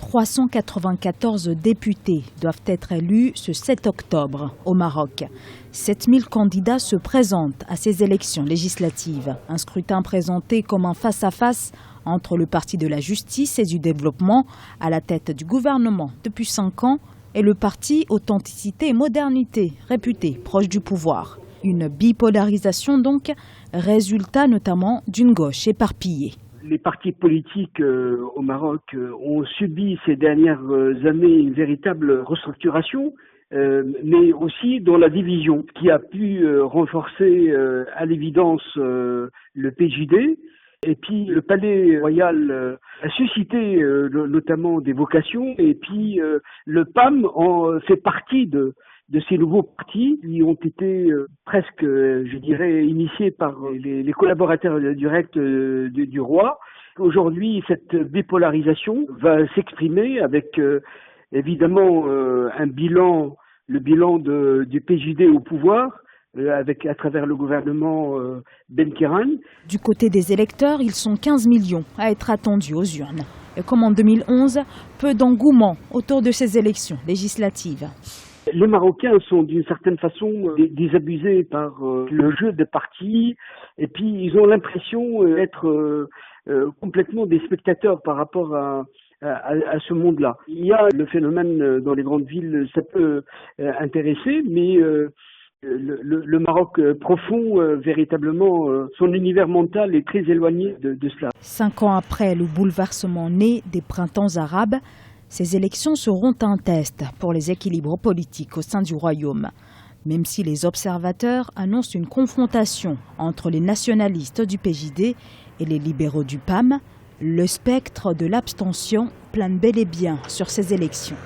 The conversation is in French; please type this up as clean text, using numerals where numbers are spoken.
394 députés doivent être élus ce 7 octobre au Maroc. 7000 candidats se présentent à ces élections législatives. Un scrutin présenté comme un face-à-face entre le Parti de la justice et du développement, à la tête du gouvernement depuis 5 ans, et le parti Authenticité et Modernité, réputé proche du pouvoir. Une bipolarisation donc, résultat notamment d'une gauche éparpillée. Les partis politiques au Maroc ont subi ces dernières années une véritable restructuration, mais aussi dans la division qui a pu renforcer à l'évidence le PJD. Et puis le palais royal a suscité notamment des vocations, et puis le PAM en fait partie de ces nouveaux partis qui ont été presque, je dirais, initiés par les collaborateurs directs du roi. Aujourd'hui, cette bipolarisation va s'exprimer avec évidemment le bilan du PJD au pouvoir, à travers le gouvernement Ben Khéran. Du côté des électeurs, ils sont 15 millions à être attendus aux urnes. Et comme en 2011, peu d'engouement autour de ces élections législatives. Les Marocains sont d'une certaine façon désabusés par le jeu des partis, et puis ils ont l'impression d'être complètement des spectateurs par rapport à ce monde-là. Il y a le phénomène dans les grandes villes, ça peut intéresser, mais le Maroc profond, véritablement, son univers mental est très éloigné de cela. 5 ans après le bouleversement né des printemps arabes, ces élections seront un test pour les équilibres politiques au sein du royaume. Même si les observateurs annoncent une confrontation entre les nationalistes du PJD et les libéraux du PAM, le spectre de l'abstention plane bel et bien sur ces élections.